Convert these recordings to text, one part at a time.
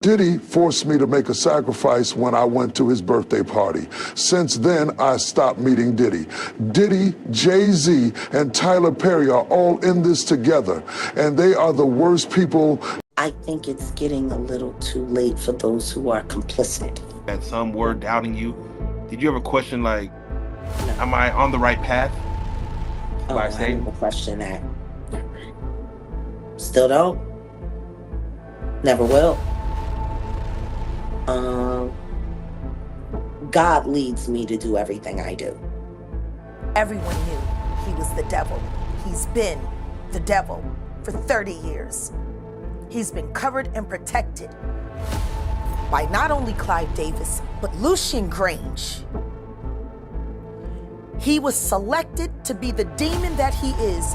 Diddy forced me to make a sacrifice when I went to his birthday party. Since then, I stopped meeting Diddy. Diddy, Jay-Z, and Tyler Perry are all in this together, and they are the worst people. I think it's getting a little too late for those who are complicit. And some were doubting you. Did you ever question, like, No. am I on the right path? Oh, I never question that. Still don't. Never will. God leads me to do everything I do. Everyone knew he was the devil. He's been the devil for 30 years. He's been covered and protected by not only Clive Davis, but Lucien Grange. He was selected to be the demon that he is,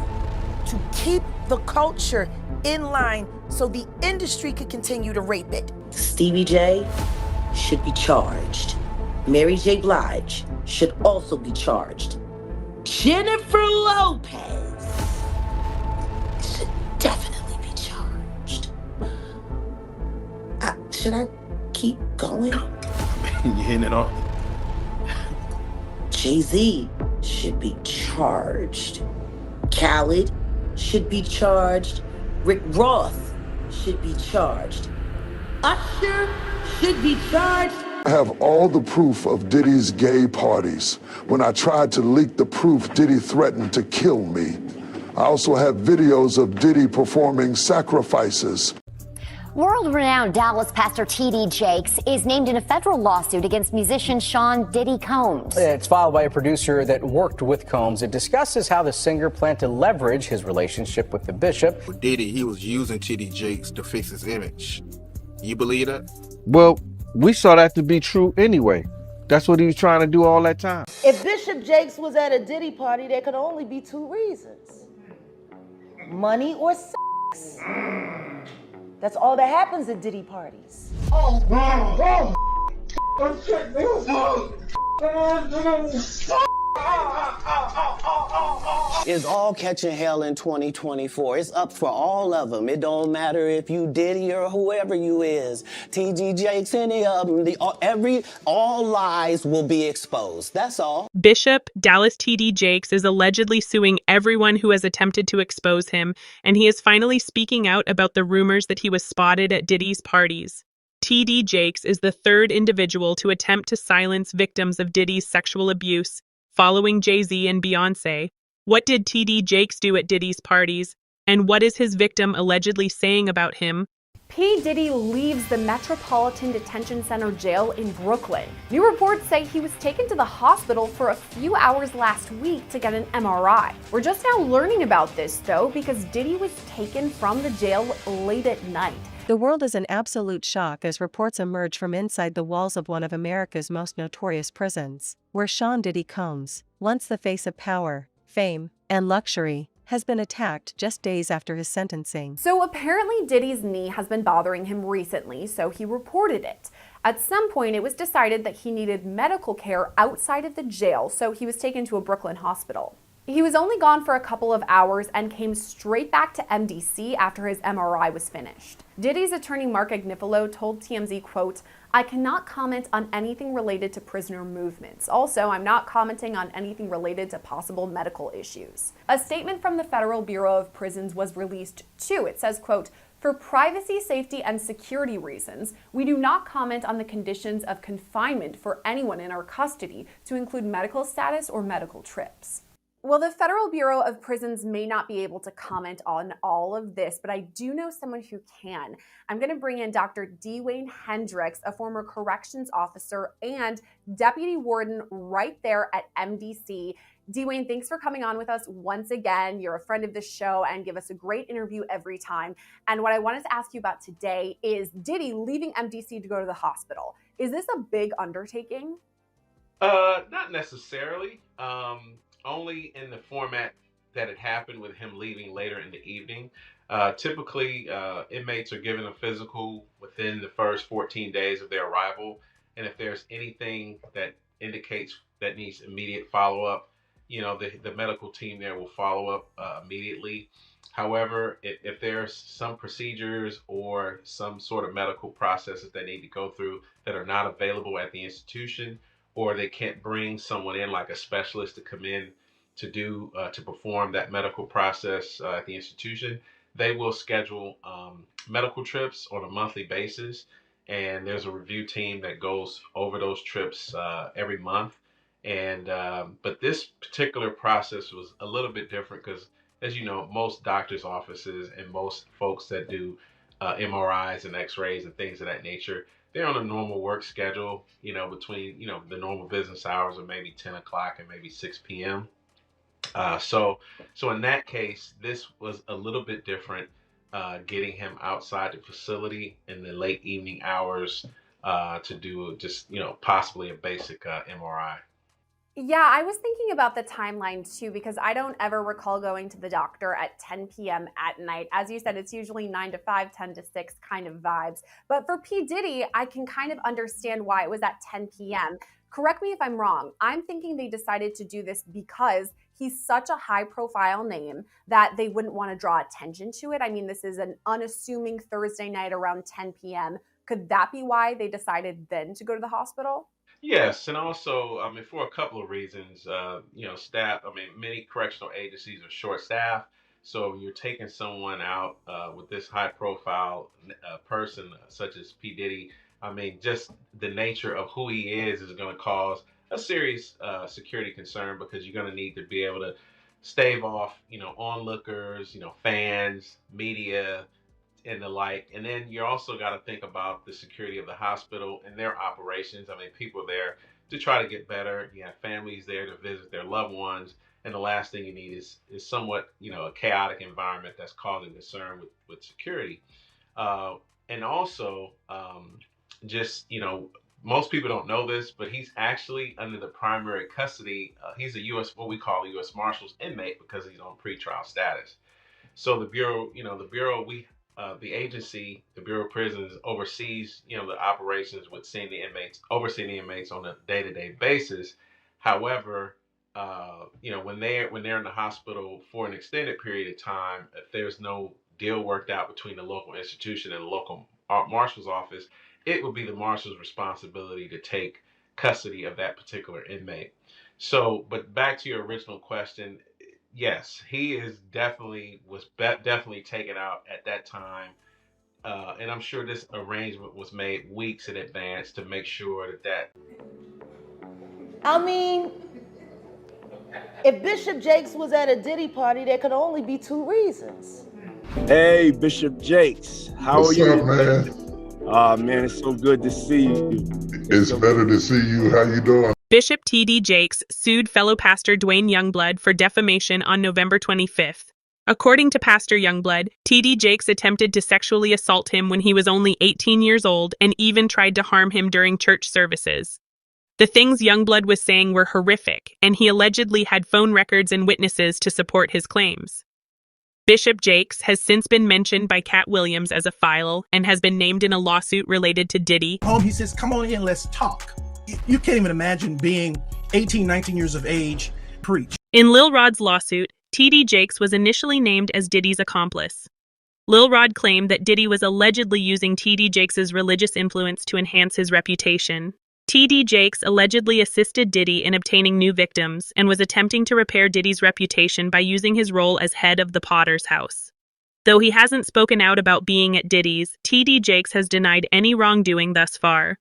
to keep the culture in line so the industry could continue to rape it. Stevie J should be charged. Mary J. Blige should also be charged. Jennifer Lopez should definitely be charged. Should I keep going? You're hitting it off. Jay-Z should be charged. Khaled should be charged. Rick Ross should be charged. Usher should be charged. I have all the proof of Diddy's gay parties. When I tried to leak the proof, Diddy threatened to kill me. I also have videos of Diddy performing sacrifices. World-renowned Dallas pastor T.D. Jakes is named in a federal lawsuit against musician Sean Diddy Combs. It's filed by a producer that worked with Combs. It discusses how the singer planned to leverage his relationship with the bishop. For Diddy, he was using T.D. Jakes to fix his image. You believe that? Well, we saw that to be true anyway. That's what he was trying to do all that time. If Bishop Jakes was at a Diddy party, there could only be two reasons: money or sex. That's all that happens at Diddy parties. It's all catching hell in 2024. It's up for all of them. It don't matter if you Diddy or whoever you is. T.D. Jakes, any of them. All lies will be exposed. That's all. Bishop Dallas T.D. Jakes is allegedly suing everyone who has attempted to expose him, and he is finally speaking out about the rumors that he was spotted at Diddy's parties. T.D. Jakes is the third individual to attempt to silence victims of Diddy's sexual abuse, following Jay-Z and Beyonce. What did T.D. Jakes do at Diddy's parties, and what is his victim allegedly saying about him? P. Diddy leaves the Metropolitan Detention Center jail in Brooklyn. New reports say he was taken to the hospital for a few hours last week to get an MRI. We're just now learning about this, though, because Diddy was taken from the jail late at night. The world is in absolute shock as reports emerge from inside the walls of one of America's most notorious prisons, where Sean Diddy Combs, once the face of power, fame, and luxury, has been attacked just days after his sentencing. So apparently Diddy's knee has been bothering him recently, so he reported it. At some point, it was decided that he needed medical care outside of the jail, so he was taken to a Brooklyn hospital. He was only gone for a couple of hours and came straight back to MDC after his MRI was finished. Diddy's attorney Mark Agnifilo told TMZ, quote, "I cannot comment on anything related to prisoner movements. Also, I'm not commenting on anything related to possible medical issues." A statement from the Federal Bureau of Prisons was released too. It says, quote, "For privacy, safety, and security reasons, we do not comment on the conditions of confinement for anyone in our custody, to include medical status or medical trips." Well, the Federal Bureau of Prisons may not be able to comment on all of this, but I do know someone who can. I'm going to bring in Dr. Dwayne Hendricks, a former corrections officer and deputy warden right there at MDC. Dwayne, thanks for coming on with us once again. You're a friend of the show and give us a great interview every time. And what I wanted to ask you about today is Diddy leaving MDC to go to the hospital. Is this a big undertaking? Not necessarily. Only in the format that it happened with him leaving later in the evening. Typically, inmates are given a physical within the first 14 days of their arrival. And if there's anything that indicates that needs immediate follow-up, the medical team there will follow up immediately. However, if there's some procedures or some sort of medical processes they need to go through that are not available at the institution, or they can't bring someone in like a specialist to come in to perform that medical process at the institution, they will schedule medical trips on a monthly basis. And there's a review team that goes over those trips every month. And but this particular process was a little bit different because, as you know, most doctors' offices and most folks that do MRIs and X-rays and things of that nature, they're on a normal work schedule, between, the normal business hours of maybe 10 o'clock and maybe 6 p.m. So in that case, this was a little bit different, getting him outside the facility in the late evening hours to do just, possibly a basic MRI. Yeah, I was thinking about the timeline too, because I don't ever recall going to the doctor at 10 p.m. at night. As you said, it's usually 9 to 5, 10 to 6 kind of vibes. But for P. Diddy, I can kind of understand why it was at 10 p.m. Correct me if I'm wrong. I'm thinking they decided to do this because he's such a high profile name that they wouldn't want to draw attention to it. I mean, this is an unassuming Thursday night around 10 p.m. Could that be why they decided then to go to the hospital? Yes, and also, for a couple of reasons, staff, many correctional agencies are short-staffed, so when you're taking someone out with this high-profile person such as P. Diddy, just the nature of who he is going to cause a serious security concern, because you're going to need to be able to stave off, onlookers, fans, media, and the like. And then you also got to think about the security of the hospital and their operations. People are there to try to get better. You have families there to visit their loved ones. And the last thing you need is somewhat, a chaotic environment that's causing concern with security. And also, most people don't know this, but he's actually under the primary custody. He's a what we call a U.S. Marshals inmate, because he's on pretrial status. So the Bureau, the agency, the Bureau of Prisons, oversees, the operations with overseeing the inmates on a day-to-day basis. However, when they're in the hospital for an extended period of time, if there's no deal worked out between the local institution and the local marshal's office, it would be the marshal's responsibility to take custody of that particular inmate. So, but back to your original question, yes, he is definitely taken out at that time, and I'm sure this arrangement was made weeks in advance to make sure that. If Bishop Jakes was at a Diddy party, there could only be two reasons. Hey, Bishop Jakes, how What's are you? up, man? Man, it's so good to see you. It's better to see you. How you doing? Bishop T.D. Jakes sued fellow pastor Dwayne Youngblood for defamation on November 25th. According to Pastor Youngblood, T.D. Jakes attempted to sexually assault him when he was only 18 years old and even tried to harm him during church services. The things Youngblood was saying were horrific, and he allegedly had phone records and witnesses to support his claims. Bishop Jakes has since been mentioned by Cat Williams as a file and has been named in a lawsuit related to Diddy. He says, come on in, let's talk. You can't even imagine being 18, 19 years of age, preach. In Lil Rod's lawsuit, T.D. Jakes was initially named as Diddy's accomplice. Lil Rod claimed that Diddy was allegedly using T.D. Jakes' religious influence to enhance his reputation. T.D. Jakes allegedly assisted Diddy in obtaining new victims and was attempting to repair Diddy's reputation by using his role as head of the Potter's House. Though he hasn't spoken out about being at Diddy's, T.D. Jakes has denied any wrongdoing thus far.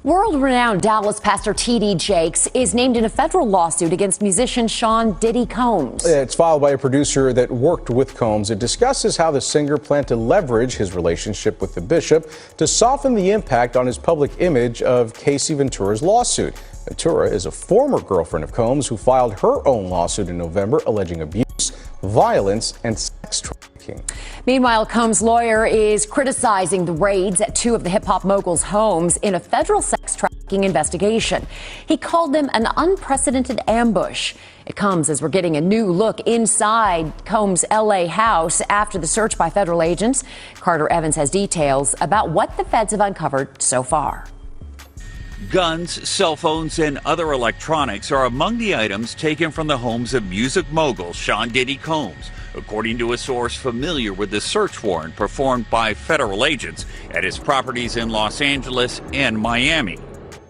World-renowned Dallas pastor T.D. Jakes is named in a federal lawsuit against musician Sean Diddy Combs. It's filed by a producer that worked with Combs. It discusses how the singer planned to leverage his relationship with the bishop to soften the impact on his public image of Casey Ventura's lawsuit. Ventura is a former girlfriend of Combs who filed her own lawsuit in November alleging abuse, violence, and sex trafficking. Meanwhile, Combs' lawyer is criticizing the raids at two of the hip-hop mogul's homes in a federal sex trafficking investigation. He called them an unprecedented ambush. It comes as we're getting a new look inside Combs' L.A. house after the search by federal agents. Carter Evans has details about what the feds have uncovered so far. Guns, cell phones, and other electronics are among the items taken from the homes of music mogul Sean Diddy Combs, according to a source familiar with the search warrant performed by federal agents at his properties in Los Angeles and Miami.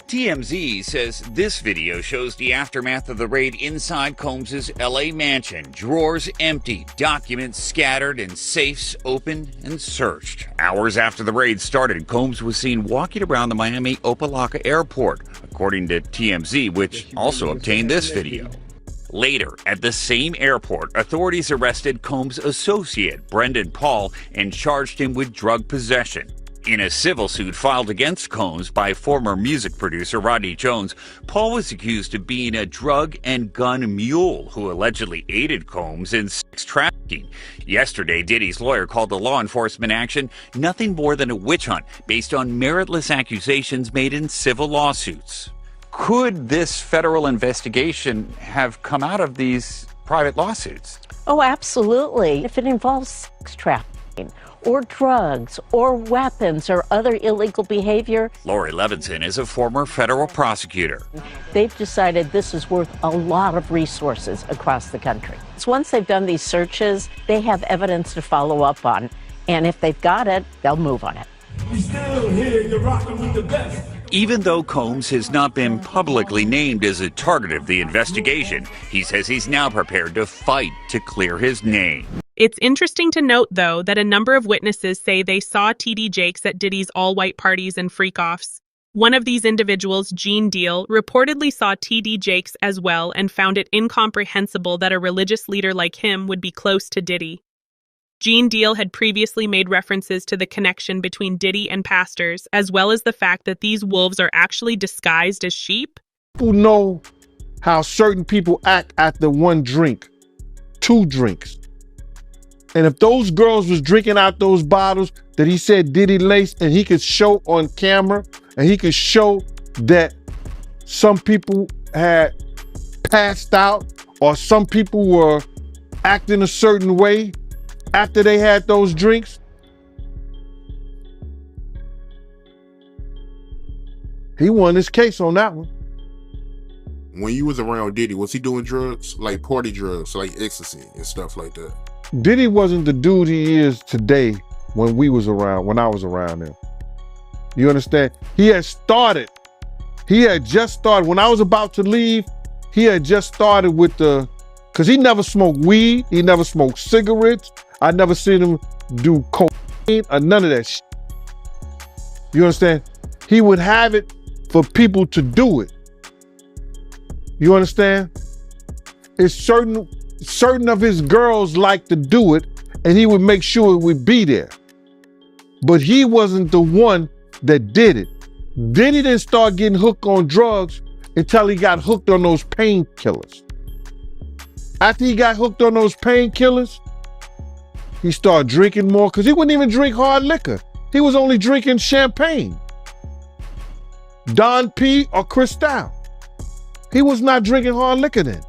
TMZ says this video shows the aftermath of the raid inside Combs' LA mansion. Drawers empty, documents scattered, and safes opened and searched. Hours after the raid started, Combs was seen walking around the Miami Opa-locka airport, according to TMZ, which also obtained this video. Later, at the same airport, authorities arrested Combs' associate, Brendan Paul, and charged him with drug possession. In a civil suit filed against Combs by former music producer Rodney Jones, Paul was accused of being a drug and gun mule who allegedly aided Combs in sex trafficking. Yesterday, Diddy's lawyer called the law enforcement action nothing more than a witch hunt based on meritless accusations made in civil lawsuits. Could this federal investigation have come out of these private lawsuits? Oh, absolutely. If it involves sex trafficking, or drugs, or weapons, or other illegal behavior. Lori Levinson is a former federal prosecutor. They've decided this is worth a lot of resources across the country. So once they've done these searches, they have evidence to follow up on, and if they've got it, they'll move on it. We still here, you're rocking with the best. Even though Combs has not been publicly named as a target of the investigation, he says he's now prepared to fight to clear his name. It's interesting to note, though, that a number of witnesses say they saw TD Jakes at Diddy's all-white parties and freak-offs. One of these individuals, Gene Deal, reportedly saw TD Jakes as well and found it incomprehensible that a religious leader like him would be close to Diddy. Gene Deal had previously made references to the connection between Diddy and pastors, as well as the fact that these wolves are actually disguised as sheep. People know how certain people act after one drink, 2 drinks. And if those girls was drinking out those bottles that he said Diddy laced, and he could show on camera, and he could show that some people had passed out, or some people were acting a certain way after they had those drinks, he won his case on that one. When you was around Diddy, was he doing drugs, like party drugs, like ecstasy and stuff like that? Diddy wasn't the dude he is today when I was around him. You understand? He had just started, when I was about to leave, he had just started with because he never smoked weed, he never smoked cigarettes, I never seen him do cocaine or none of that shit. You understand? He would have it for people to do it. You understand? It's certain of his girls like to do it, and he would make sure it would be there. But he wasn't the one that did it. Diddy didn't start getting hooked on drugs until he got hooked on those painkillers. After he got hooked on those painkillers, he started drinking more, because he wouldn't even drink hard liquor. He was only drinking champagne, Don P or Cristal. He was not drinking hard liquor then.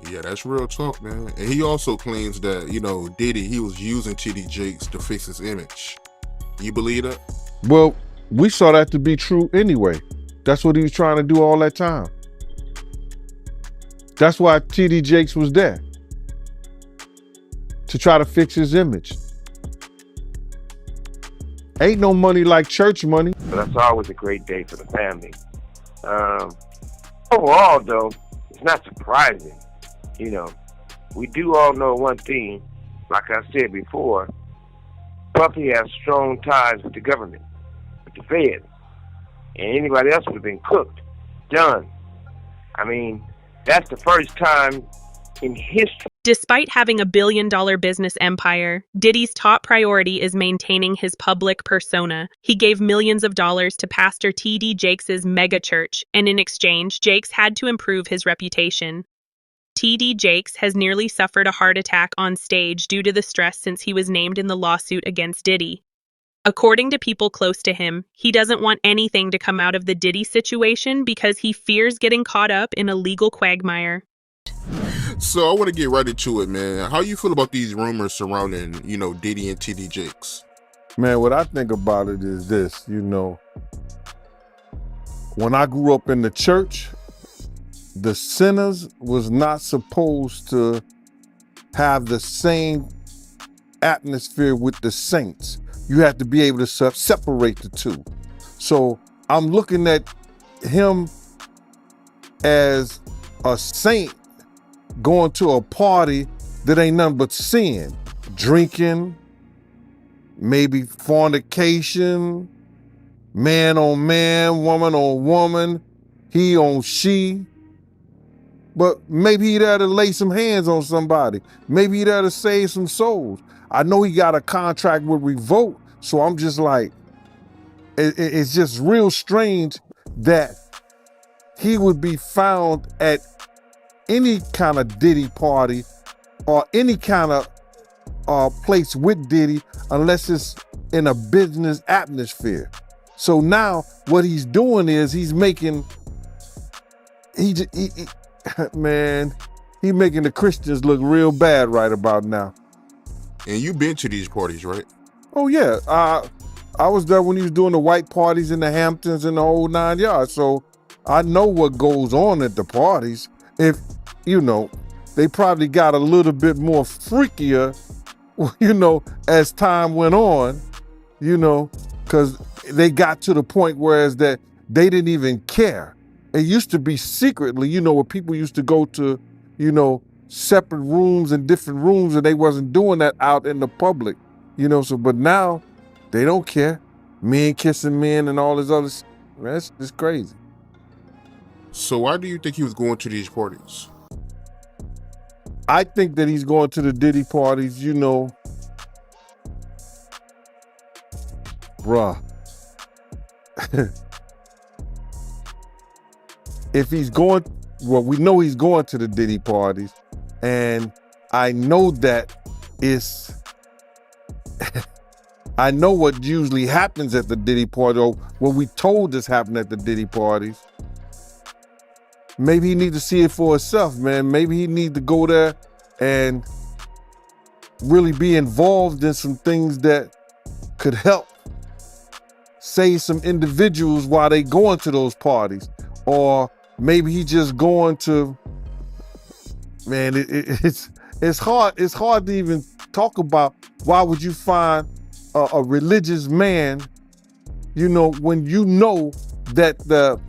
Yeah, that's real talk, man. And he also claims that, Diddy, he was using TD Jakes to fix his image. You believe that? Well, we saw that to be true anyway. That's what he was trying to do all that time. That's why TD Jakes was there, to try to fix his image. Ain't no money like church money. But that's always a great day for the family. Overall, though, it's not surprising. We do all know one thing, like I said before, Puffy has strong ties with the government, with the feds, and anybody else would have been cooked, done. I mean, that's the first time in history. Despite having a billion-dollar business empire, Diddy's top priority is maintaining his public persona. He gave millions of dollars to Pastor TD Jakes' mega church, and in exchange, Jakes had to improve his reputation. TD Jakes has nearly suffered a heart attack on stage due to the stress since he was named in the lawsuit against Diddy. According to people close to him, he doesn't want anything to come out of the Diddy situation because he fears getting caught up in a legal quagmire. So I want to get right into it, man. How you feel about these rumors surrounding, Diddy and TD Jakes? Man, what I think about it is this, When I grew up in the church, the sinners was not supposed to have the same atmosphere with the saints. You have to be able to separate the two. So I'm looking at him as a saint going to a party that ain't nothing but sin, drinking, maybe fornication, man on man, woman on woman, he on she. But maybe he'd have to lay some hands on somebody. Maybe he'd have to save some souls. I know he got a contract with Revolt, so I'm just like, it's just real strange that he would be found at any kind of Diddy party or any kind of place with Diddy unless it's in a business atmosphere. So now what he's doing is he's making, man, he making the Christians look real bad right about now. And you've been to these parties, right? Oh yeah, I was there when he was doing the white parties in the Hamptons and the whole 9 yards. So I know what goes on at the parties. If, you know, they probably got a little bit more freakier, you know, as time went on, you know, because they got to the point whereas that they didn't even care. It used to be secretly, you know, where people used to go to, you know, separate rooms and different rooms, and they wasn't doing that out in the public, you know. So, but now they don't care. Men kissing men and all this other shit. That's just crazy. So why do you think he was going to these parties? I think that he's going to the Diddy parties, you know, bruh. If he's going, well, we know he's going to the Diddy parties, and I know that it's, I know what usually happens at the Diddy party, or what we told us happened at the Diddy parties. Maybe he need to see it for himself, man. Maybe he need to go there and really be involved in some things that could help save some individuals while they going to those parties. Or maybe he just going to, man, it's hard to even talk about why would you find a religious man, you know, when you know that the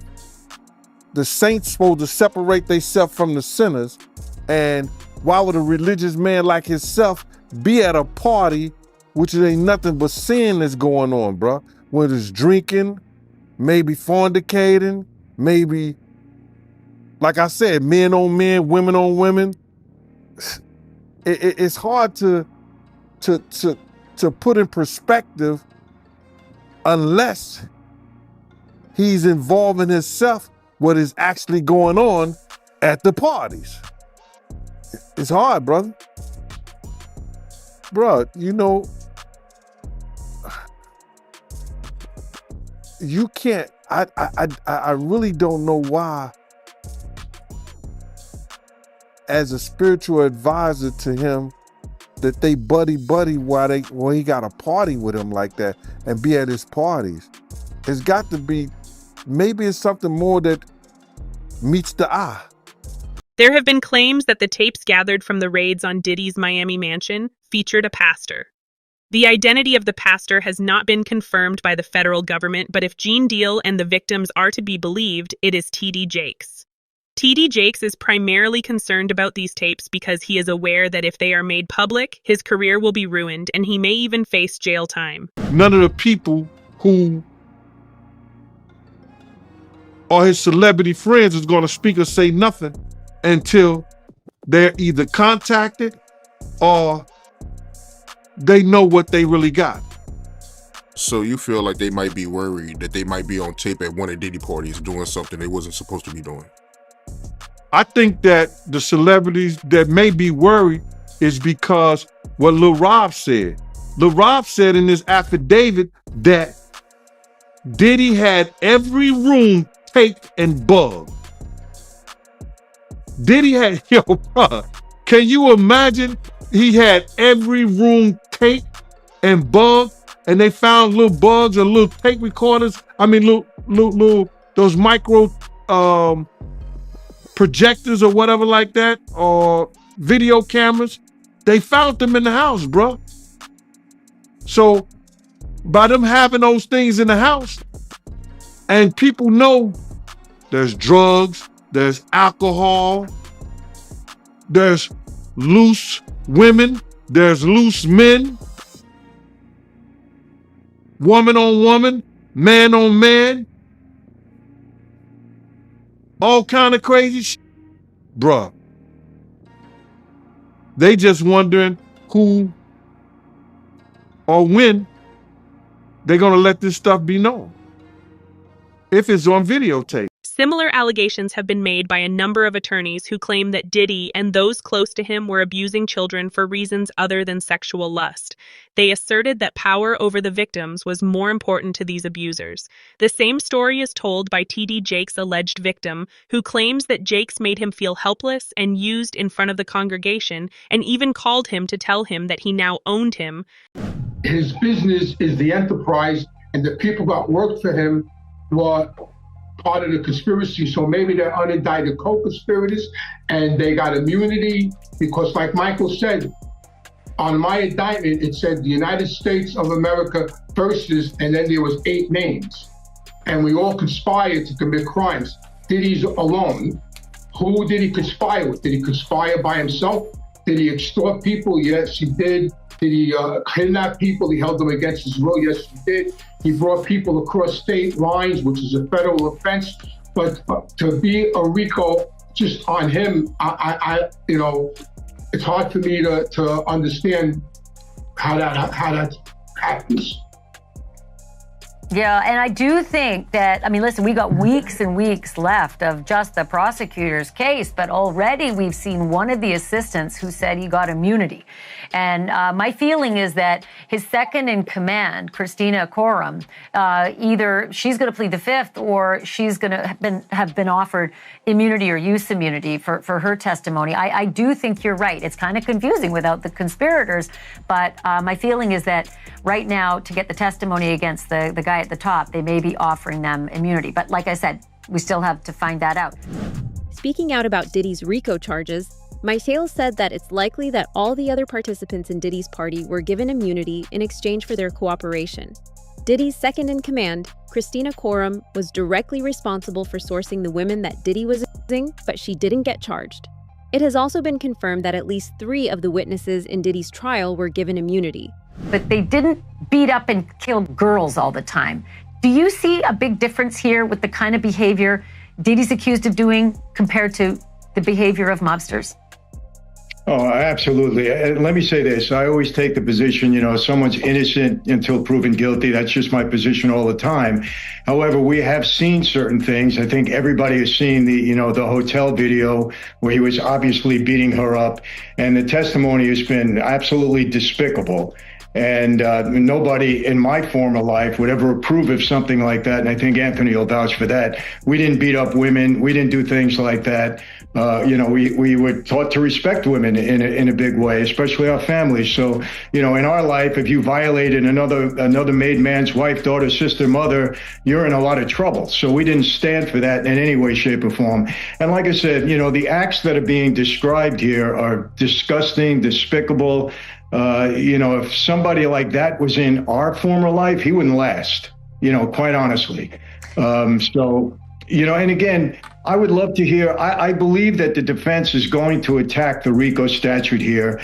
saints supposed to separate themselves from the sinners, and why would a religious man like himself be at a party which ain't nothing but sin that's going on, bro? Whether it's drinking, maybe fornicating, maybe, like I said, men on men, women on women. It's hard to put in perspective unless he's involving himself what is actually going on at the parties. It's hard, brother. Bro, you know, you can't, I really don't know why, as a spiritual advisor to him, that they buddy while he got a party with him like that and be at his parties. It's got to be, maybe it's something more that meets the eye. There have been claims that the tapes gathered from the raids on Diddy's Miami mansion featured a pastor. The identity of the pastor has not been confirmed by the federal government, but if Gene Deal and the victims are to be believed, it is T.D. Jakes. T.D. Jakes is primarily concerned about these tapes because he is aware that if they are made public, his career will be ruined and he may even face jail time. None of the people who are his celebrity friends is going to speak or say nothing until they're either contacted or they know what they really got. So you feel like they might be worried that they might be on tape at one of Diddy parties doing something they wasn't supposed to be doing? I think that the celebrities that may be worried is because what Lil Rob said. Lil Rob said in his affidavit that Diddy had every room taped and bugged. Diddy had, yo, bro, can you imagine? He had every room taped and bugged, and they found little bugs and little tape recorders. I mean, little those micro projectors or whatever like that, or video cameras. They found them in the house, bro. So by them having those things in the house, and people know there's drugs, there's alcohol, there's loose women, there's loose men, woman on woman, man on man, all kind of crazy shit. Bruh. They just wondering who or when they're gonna let this stuff be known. If it's on videotape. Similar allegations have been made by a number of attorneys who claim that Diddy and those close to him were abusing children for reasons other than sexual lust. They asserted that power over the victims was more important to these abusers. The same story is told by T.D. Jakes' alleged victim, who claims that Jakes made him feel helpless and used in front of the congregation, and even called him to tell him that he now owned him. His business is the enterprise, and the people that worked for him were part of the conspiracy. So maybe they're unindicted co-conspirators and they got immunity because, like Michael said, on my indictment, it said the United States of America versus, and then there was 8 names. And we all conspired to commit crimes. Diddy's alone. Who did he conspire with? Did he conspire by himself? Did he extort people? Yes, he did. Did he kidnap people? He held them against his will? Yes, he did. He brought people across state lines, which is a federal offense. But to be a RICO just on him, I it's hard for me to understand how that happens. Yeah, and I do think that, I mean, listen, we got weeks and weeks left of just the prosecutor's case, but already we've seen one of the assistants who said he got immunity. And my feeling is that his second in command, Christina Coram, either she's going to plead the fifth or she's going to have been offered immunity or use immunity for her testimony. I do think you're right. It's kind of confusing without the conspirators, but my feeling is that right now, to get the testimony against the guy at the top, they may be offering them immunity. But like I said, we still have to find that out. Speaking out about Diddy's RICO charges, Mytale said that it's likely that all the other participants in Diddy's party were given immunity in exchange for their cooperation. Diddy's second in command, Christina Coram, was directly responsible for sourcing the women that Diddy was using, but she didn't get charged. It has also been confirmed that at least 3 of the witnesses in Diddy's trial were given immunity. But they didn't beat up and kill girls all the time. Do you see a big difference here with the kind of behavior Diddy's accused of doing compared to the behavior of mobsters? Oh, absolutely. Let me say this. I always take the position, someone's innocent until proven guilty. That's just my position all the time. However, we have seen certain things. I think everybody has seen the hotel video where he was obviously beating her up, and the testimony has been absolutely despicable. And nobody in my former life would ever approve of something like that. And I think Anthony will vouch for that. We didn't beat up women. We didn't do things like that. We were taught to respect women in a big way, especially our families. So, in our life, if you violated another made man's wife, daughter, sister, mother, you're in a lot of trouble. So we didn't stand for that in any way, shape, or form. And like I said, the acts that are being described here are disgusting, despicable. If somebody like that was in our former life, he wouldn't last, quite honestly. And again, I would love to hear, I believe that the defense is going to attack the RICO statute here.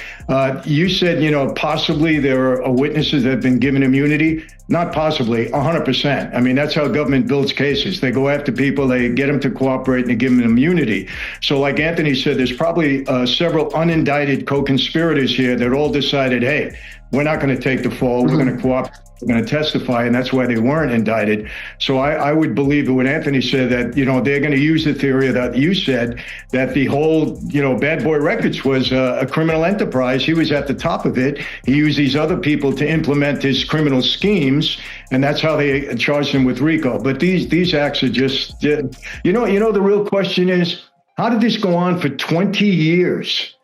You said, possibly there are witnesses that have been given immunity. Not possibly, 100%. I mean, that's how government builds cases. They go after people, they get them to cooperate, and they give them immunity. So like Anthony said, there's probably several unindicted co-conspirators here that all decided, hey, we're not going to take the fall, we're going to cooperate. We're going to testify, and that's why they weren't indicted. So I would believe what Anthony said, that, they're going to use the theory that you said, that the whole, Bad Boy Records was a criminal enterprise. He was at the top of it. He used these other people to implement his criminal schemes, and that's how they charged him with RICO. But these acts are just, the real question is, how did this go on for 20 years?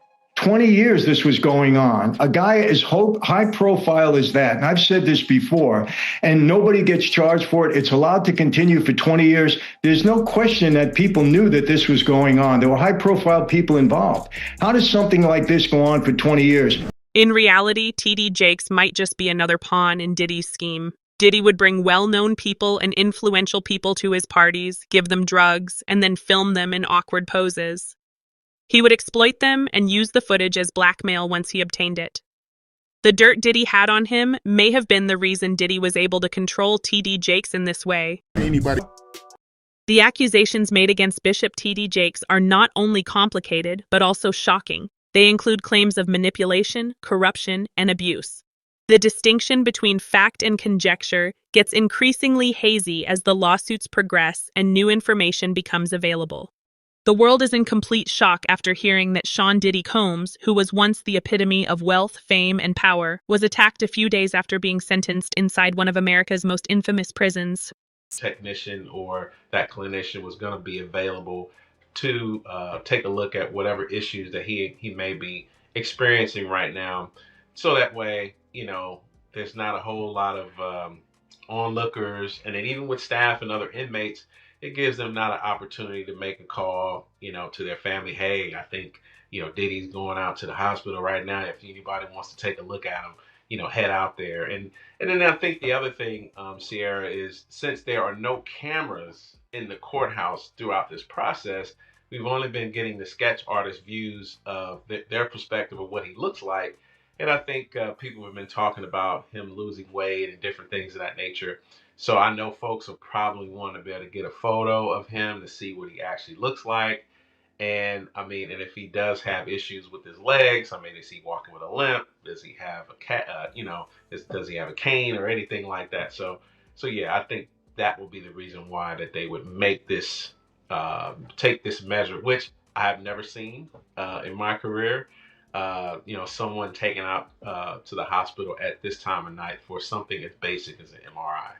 20 years this was going on. A guy as high profile as that, and I've said this before, and nobody gets charged for it. It's allowed to continue for 20 years. There's no question that people knew that this was going on. There were high profile people involved. How does something like this go on for 20 years? In reality, TD Jakes might just be another pawn in Diddy's scheme. Diddy would bring well-known people and influential people to his parties, give them drugs, and then film them in awkward poses. He would exploit them and use the footage as blackmail once he obtained it. The dirt Diddy had on him may have been the reason Diddy was able to control TD Jakes in this way. The accusations made against Bishop TD Jakes are not only complicated, but also shocking. They include claims of manipulation, corruption, and abuse. The distinction between fact and conjecture gets increasingly hazy as the lawsuits progress and new information becomes available. The world is in complete shock after hearing that Sean Diddy Combs, who was once the epitome of wealth, fame, and power, was attacked a few days after being sentenced inside one of America's most infamous prisons. Technician or that clinician was going to be available to take a look at whatever issues that he may be experiencing right now. So that way, there's not a whole lot of onlookers. And then even with staff and other inmates, it gives them not an opportunity to make a call, to their family. Hey, I think, Diddy's going out to the hospital right now. If anybody wants to take a look at him, head out there. And then I think the other thing, Sierra, is since there are no cameras in the courthouse throughout this process, we've only been getting the sketch artist views of their perspective of what he looks like. And I think people have been talking about him losing weight and different things of that nature. So I know folks will probably want to be able to get a photo of him to see what he actually looks like. And and if he does have issues with his legs, is he walking with a limp? Does he have does he have a cane or anything like that? So yeah, I think that will be the reason why that they would make this, take this measure, which I have never seen in my career. Someone taken out to the hospital at this time of night for something as basic as an MRI.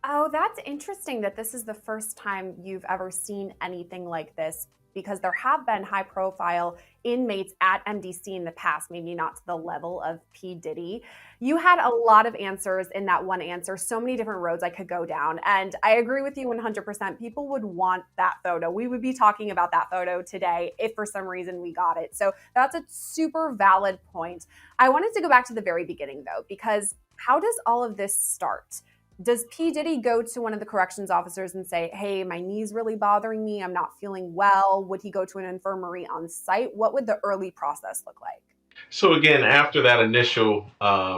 Oh, that's interesting that this is the first time you've ever seen anything like this, because there have been high profile inmates at MDC in the past, maybe not to the level of P. Diddy. You had a lot of answers in that one answer, so many different roads I could go down. And I agree with you 100%. People would want that photo. We would be talking about that photo today if for some reason we got it. So that's a super valid point. I wanted to go back to the very beginning though, because how does all of this start? Does P. Diddy go to one of the corrections officers and say, hey, my knee's really bothering me, I'm not feeling well? Would he go to an infirmary on site? What would the early process look like? So again, after that initial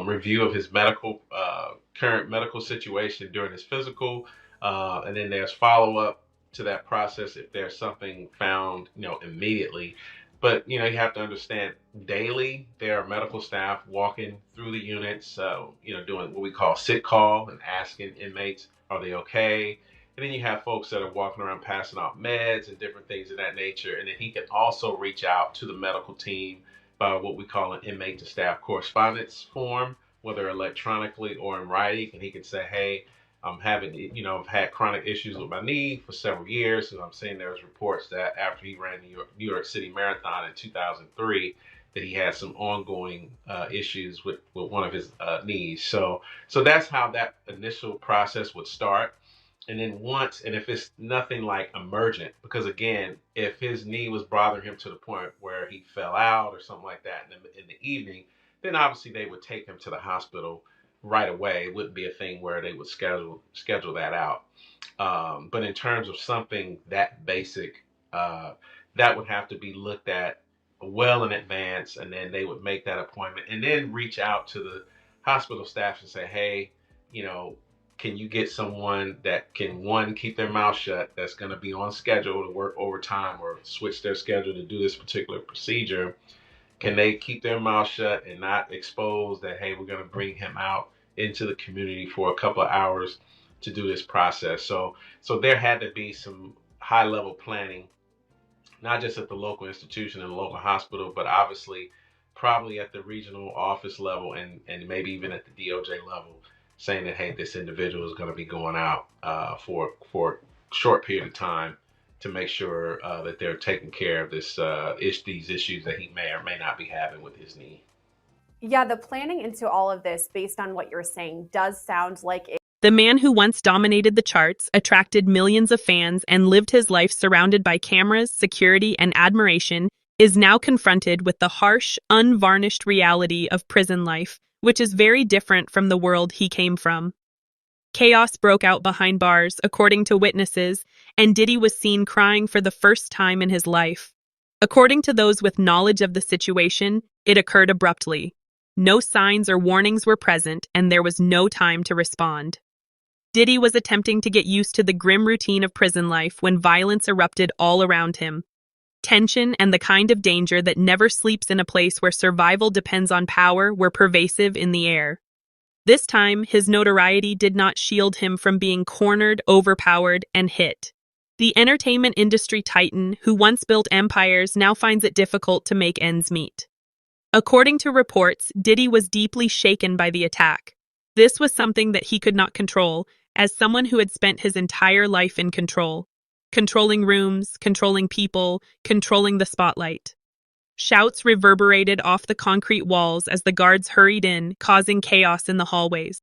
review of his current medical situation during his physical, and then there's follow-up to that process if there's something found, immediately. But, you have to understand daily there are medical staff walking through the units, doing what we call sit call and asking inmates, are they okay? And then you have folks that are walking around passing out meds and different things of that nature. And then he can also reach out to the medical team by what we call an inmate to staff correspondence form, whether electronically or in writing. And he can say, hey, I'm having, I've had chronic issues with my knee for several years. And I'm saying there's reports that after he ran the New York City Marathon in 2003, that he had some ongoing issues with one of his knees. So that's how that initial process would start. And then if it's nothing like emergent, because again, if his knee was bothering him to the point where he fell out or something like that in the evening, then obviously they would take him to the hospital right away. It wouldn't be a thing where they would schedule that out. But in terms of something that basic, that would have to be looked at well in advance, and then they would make that appointment and then reach out to the hospital staff and say, hey, can you get someone that can, one, keep their mouth shut, that's going to be on schedule to work overtime or switch their schedule to do this particular procedure? Can they keep their mouth shut and not expose that, hey, we're going to bring him out into the community for a couple of hours to do this process? So there had to be some high level planning, not just at the local institution and the local hospital, but obviously probably at the regional office level and maybe even at the DOJ level, saying that, hey, this individual is going to be going out for a short period of time to make sure that they're taking care of these issues that he may or may not be having with his knee. Yeah, the planning into all of this, based on what you're saying, does sound like it. The man who once dominated the charts, attracted millions of fans, and lived his life surrounded by cameras, security, and admiration, is now confronted with the harsh, unvarnished reality of prison life, which is very different from the world he came from. Chaos broke out behind bars, according to witnesses, and Diddy was seen crying for the first time in his life. According to those with knowledge of the situation, it occurred abruptly. No signs or warnings were present, and there was no time to respond. Diddy was attempting to get used to the grim routine of prison life when violence erupted all around him. Tension and the kind of danger that never sleeps in a place where survival depends on power were pervasive in the air. This time, his notoriety did not shield him from being cornered, overpowered, and hit. The entertainment industry titan, who once built empires, now finds it difficult to make ends meet. According to reports, Diddy was deeply shaken by the attack. This was something that he could not control, as someone who had spent his entire life in control. Controlling rooms, controlling people, controlling the spotlight. Shouts reverberated off the concrete walls as the guards hurried in, causing chaos in the hallways.